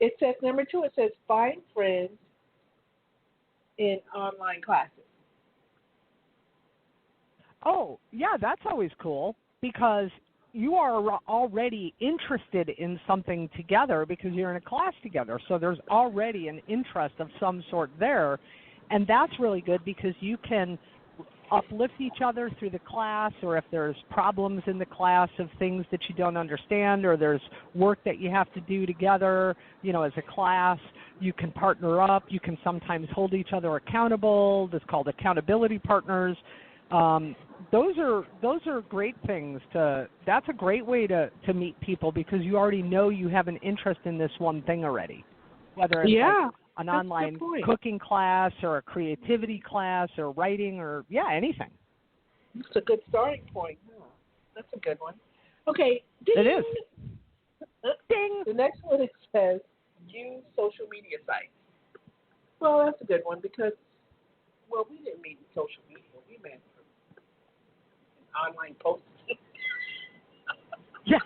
It says number two. It says find friends in online classes. Oh, yeah, that's always cool because you are already interested in something together because you're in a class together. So there's already an interest of some sort there. And that's really good because you can uplift each other through the class, or if there's problems in the class of things that you don't understand, or there's work that you have to do together, as a class, you can partner up. You can sometimes hold each other accountable. That's called accountability partners. Those are great things that's a great way to meet people because you already know you have an interest in this one thing already, whether it's like an online cooking class or a creativity class or writing or anything. That's a good starting point. Huh? That's a good one. Okay. Ding. It is. Ding. The next one it says use social media sites. Well, that's a good one because we didn't meet in social media. We met online posts. Yeah.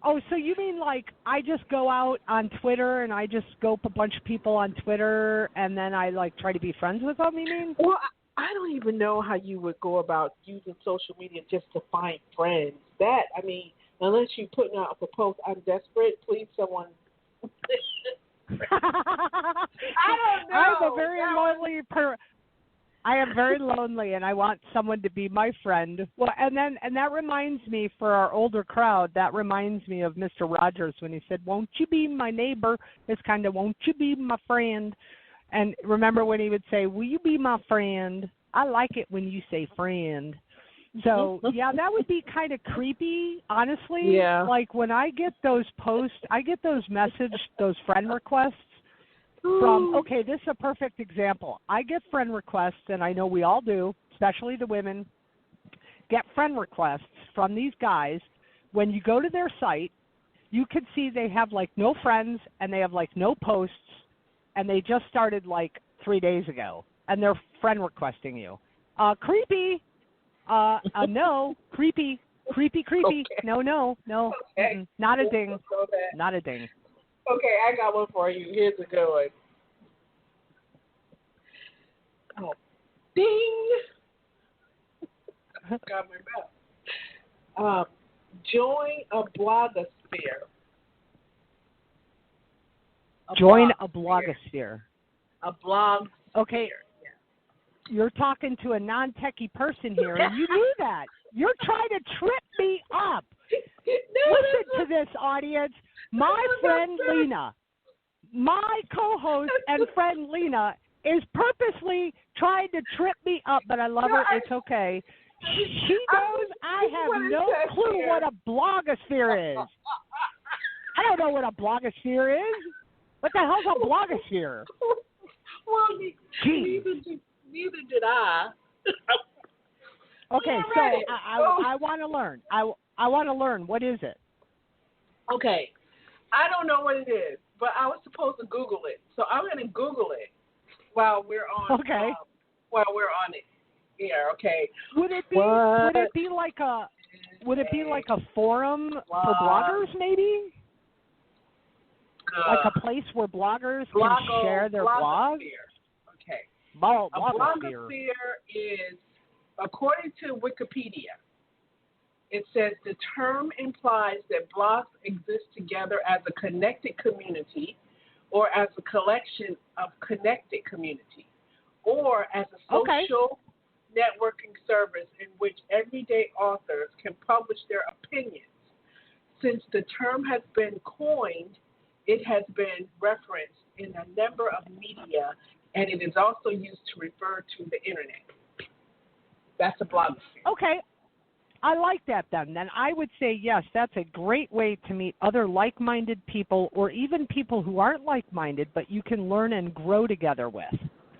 Oh, so you mean like I just go out on Twitter and I just scope a bunch of people on Twitter and then I like try to be friends with them, you mean? Well, I don't even know how you would go about using social media just to find friends. Unless you're putting out a post, I'm desperate, please someone. I don't know. I'm a very lonely I am very lonely, and I want someone to be my friend. Well, and that reminds me, for our older crowd, that reminds me of Mr. Rogers when he said, "Won't you be my neighbor?" It's kind of, "Won't you be my friend?" And remember when he would say, "Will you be my friend?" I like it when you say friend. So, yeah, that would be kind of creepy, honestly. Yeah. Like when I get those posts, I get those those friend requests. Okay, this is a perfect example. I get friend requests, and I know we all do, especially the women, get friend requests from these guys. When you go to their site, you can see they have like no friends and they have like no posts, and they just started like 3 days ago, and they're friend requesting you. Creepy. No. Creepy. Creepy. Okay. No. Okay. Not a ding. Not a ding. Okay, I got one for you. Here's a good one. Oh, ding! Got my mouth. Join a blogosphere. Join a blogosphere. A blog. Okay. Yeah. You're talking to a non-techie person here, and you knew that. You're trying to trip me up. Listen to this, audience. My friend Lina, my co-host and friend Lina, is purposely trying to trip me up, but I love her. It's okay. She knows I have no clue what a blogosphere is. I don't know what a blogosphere is. What the hell's a blogosphere? Well, neither did I. Okay, so I want to learn. I want to learn. What is it? Okay. I don't know what it is, but I was supposed to Google it. So I'm going to Google it while we're on it here, okay? Would it be like a forum for bloggers maybe? Like a place where bloggers can share their blogs? Okay. Blogosphere. A blogosphere is, according to Wikipedia, it says the term implies that blogs exist together as a connected community or as a collection of connected communities or as a social networking service in which everyday authors can publish their opinions. Since the term has been coined, it has been referenced in a number of media, and it is also used to refer to the internet. That's a blogosphere. Okay. I like that then. Then I would say, yes, that's a great way to meet other like-minded people or even people who aren't like-minded, but you can learn and grow together with,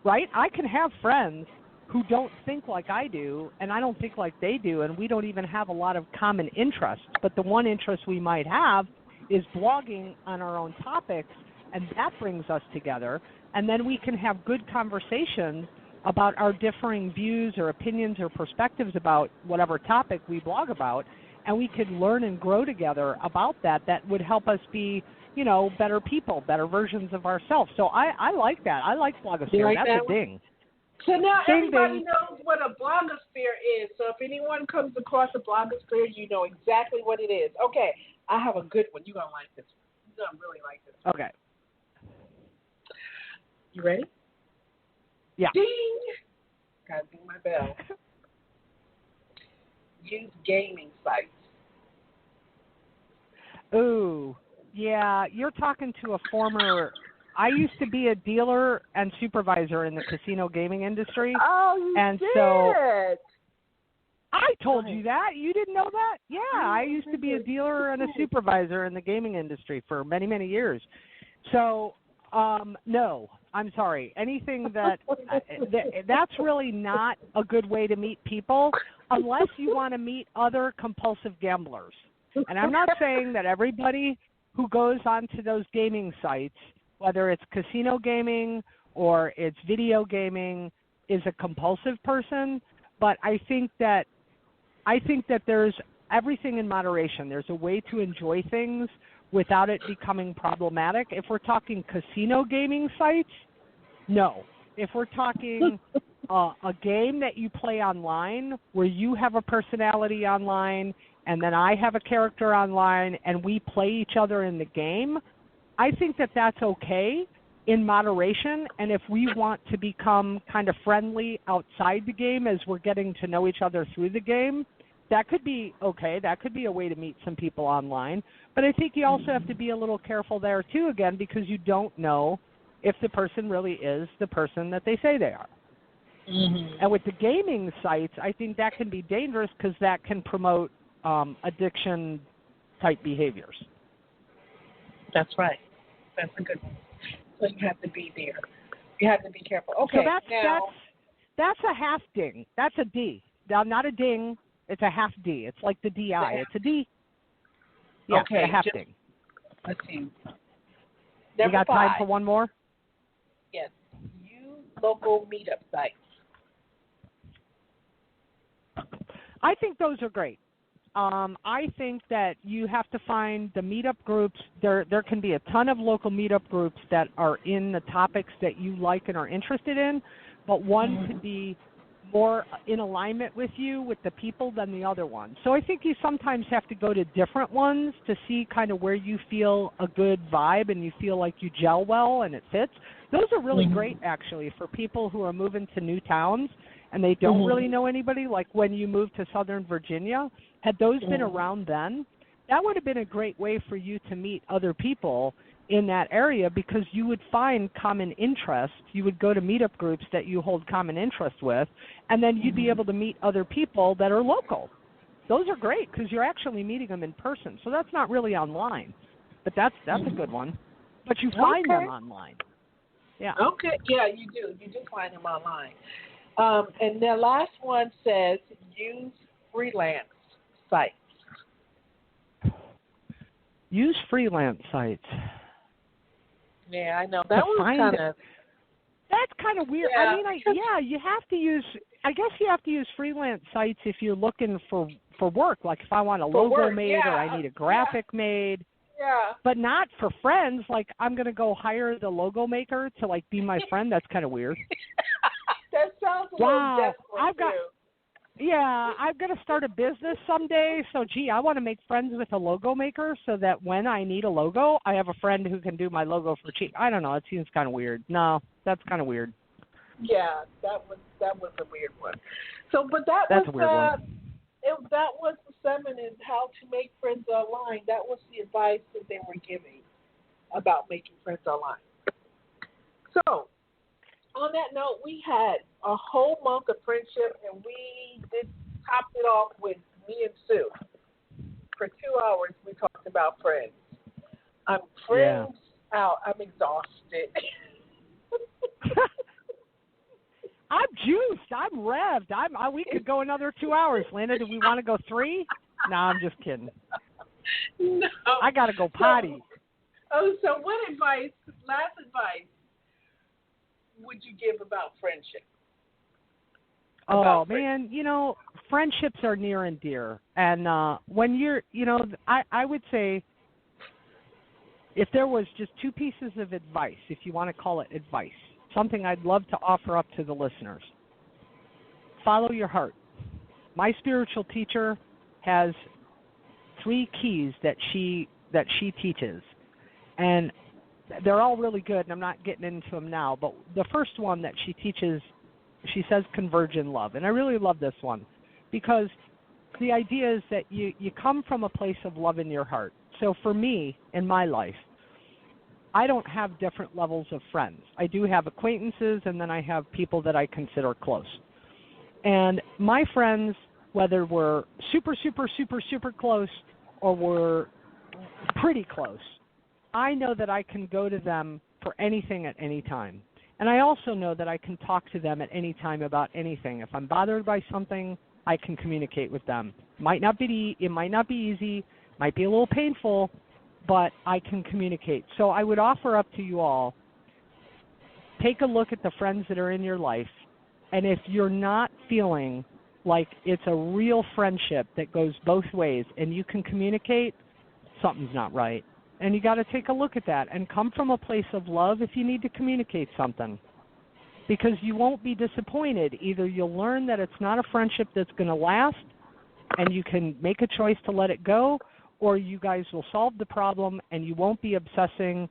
right? I can have friends who don't think like I do, and I don't think like they do, and we don't even have a lot of common interests. But the one interest we might have is blogging on our own topics, and that brings us together. And then we can have good conversations about our differing views or opinions or perspectives about whatever topic we blog about, and we could learn and grow together about that. That would help us be, better people, better versions of ourselves. So I like that. I like blogosphere. Like That's that a ding. So now Ding, everybody ding. knows what a blogosphere is. So if anyone comes across a blogosphere, you know exactly what it is. Okay, I have a good one. You're going to like this one. You're going to really like this one. Okay. You ready? Yeah. Ding! Gotta ding my bell. Use gaming sites. Ooh, yeah, you're talking to a former. I used to be a dealer and supervisor in the casino gaming industry. Oh, you and did? So I told you that. You didn't know that? Yeah, I used to be a dealer and a supervisor in the gaming industry for many, many years. So, no, I'm sorry. Anything that's really not a good way to meet people unless you want to meet other compulsive gamblers. And I'm not saying that everybody who goes onto those gaming sites, whether it's casino gaming or it's video gaming, is a compulsive person, but I think that there's everything in moderation. There's a way to enjoy things without it becoming problematic. If we're talking casino gaming sites, no. If we're talking a game that you play online where you have a personality online and then I have a character online and we play each other in the game, I think that that's okay in moderation. And if we want to become kind of friendly outside the game as we're getting to know each other through the game, that could be okay. That could be a way to meet some people online. But I think you also have to be a little careful there, too, again, because you don't know if the person really is the person that they say they are. Mm-hmm. And with the gaming sites, I think that can be dangerous because that can promote addiction-type behaviors. That's right. That's a good one. So you have to be there. You have to be careful. Okay, so that's a half ding. That's a D. Now, not a ding. It's a half D. It's like the DI. It's a D. Yeah, okay, a half ding. Let's see. You got time for one more? Yes. Use local meetup sites. I think those are great. I think that you have to find the meetup groups. There can be a ton of local meetup groups that are in the topics that you like and are interested in, but one could be more in alignment with you, with the people, than the other one. So I think you sometimes have to go to different ones to see kind of where you feel a good vibe and you feel like you gel well and it fits. Those are really great, actually, for people who are moving to new towns and they don't really know anybody, like when you moved to Southern Virginia. Had those been around then, that would have been a great way for you to meet other people in that area because you would find common interests. You would go to meetup groups that you hold common interest with, and then you'd be able to meet other people that are local. Those are great because you're actually meeting them in person. So that's not really online, but that's a good one. But you find them online. Yeah. Okay. Yeah, you do. You do find them online. And the last one says use freelance sites. Use freelance sites. Yeah, I know. That was kind of... That's kind of weird. Yeah. I mean, you have to use... I guess you have to use freelance sites if you're looking for work. Like if I want a logo made or I need a graphic made. Yeah. But not for friends. Like I'm going to go hire the logo maker to like be my friend. That's kind of weird. That sounds a little desperate, too. Yeah, I'm going to start a business someday. So, I want to make friends with a logo maker so that when I need a logo, I have a friend who can do my logo for cheap. I don't know. It seems kind of weird. No, that's kind of weird. Yeah, that was a weird one. So, but that's a weird one. That was the segment in how to make friends online. That was the advice that they were giving about making friends online. So, on that note, we had a whole month of friendship, and we topped it off with me and Sue. For 2 hours, we talked about friends. I'm out. I'm exhausted. I'm juiced. I'm revved. We could go another 2 hours. Lina, do we want to go 3? No, I'm just kidding. No. I got to go potty. So last advice, would you give about friendship? Man, friendships are near and dear. And when you're, I would say if there was just two pieces of advice, if you want to call it advice, something I'd love to offer up to the listeners, follow your heart. My spiritual teacher has 3 keys that she teaches, and they're all really good, and I'm not getting into them now, but the first one that she teaches, she says converge in love, and I really love this one because the idea is that you come from a place of love in your heart. So for me, in my life, I don't have different levels of friends. I do have acquaintances, and then I have people that I consider close. And my friends, whether we're super, super, super, super close or we're pretty close, I know that I can go to them for anything at any time. And I also know that I can talk to them at any time about anything. If I'm bothered by something, I can communicate with them. It might not be easy, might be a little painful, but I can communicate. So I would offer up to you all, take a look at the friends that are in your life, and if you're not feeling like it's a real friendship that goes both ways and you can communicate, something's not right. And you got to take a look at that and come from a place of love if you need to communicate something, because you won't be disappointed. Either you'll learn that it's not a friendship that's going to last and you can make a choice to let it go, or you guys will solve the problem and you won't be obsessing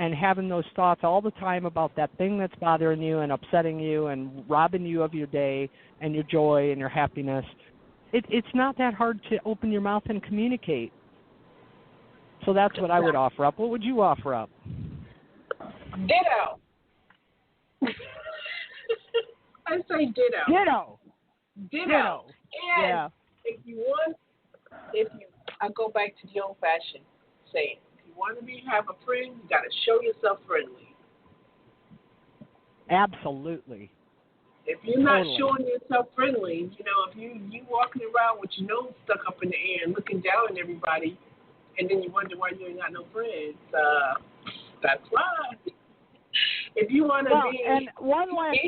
and having those thoughts all the time about that thing that's bothering you and upsetting you and robbing you of your day and your joy and your happiness. It's not that hard to open your mouth and communicate. So that's what I would offer up. What would you offer up? Ditto. I say ditto. Ditto. And yeah. I go back to the old-fashioned saying, if you want to have a friend, you got to show yourself friendly. Absolutely. If you're not showing yourself friendly, if you walking around with your nose stuck up in the air and looking down at everybody, and then you wonder why you ain't got no friends, that's why. If you want to be... And one last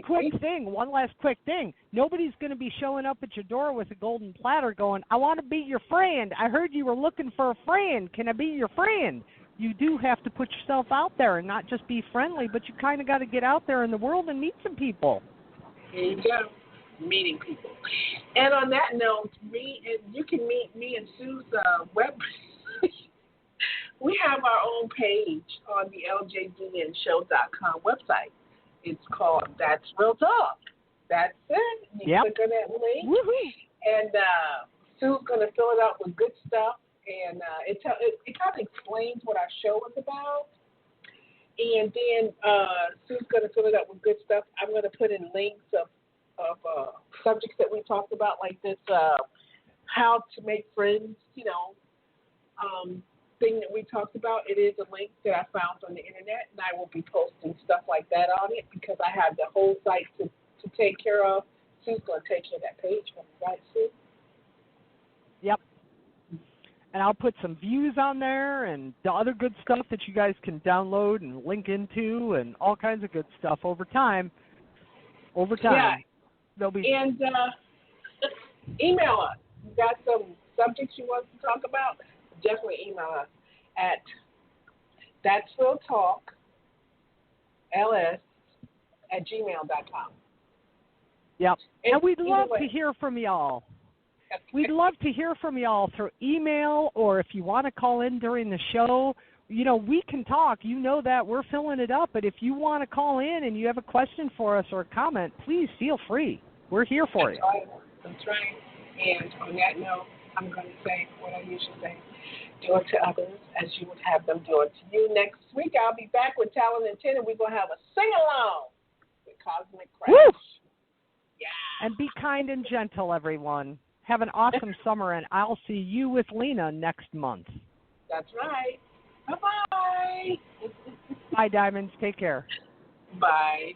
quick thing. Nobody's going to be showing up at your door with a golden platter going, I want to be your friend. I heard you were looking for a friend. Can I be your friend? You do have to put yourself out there and not just be friendly, but you kind of got to get out there in the world and meet some people. There you go, meeting people. And on that note, you can meet me and Sue's web. We have our own page on the LJDNshow.com website. It's called That's Real Talk. That's it. You click on that link, and Sue's going to fill it out with good stuff, and it kind of explains what our show is about. And then Sue's going to fill it out with good stuff. I'm going to put in links of subjects that we talked about, like this, how to make friends, thing that we talked about. It is a link that I found on the internet, and I will be posting stuff like that on it because I have the whole site to take care of. Sue's going to take care of that page for me, right, Sue? Yep. And I'll put some views on there and the other good stuff that you guys can download and link into and all kinds of good stuff over time. Yeah. There'll be... And email us. You got some subjects you want to talk about? Definitely email us at that'srealtalkls@gmail.com. Yep. And we'd love to hear from y'all. We'd love to hear from y'all through email, or if you want to call in during the show. We can talk. That we're filling it up. But if you want to call in and you have a question for us or a comment, please feel free. We're here for you. That's right. And on that note, I'm going to say what I usually say. Do it to others as you would have them do it to you. Next week, I'll be back with Talent and 10, and we're going to have a sing-along with Cosmic Crash. Woo! Yeah. And be kind and gentle, everyone. Have an awesome summer, and I'll see you with Lina next month. That's right. Bye-bye. Bye, Diamonds. Take care. Bye.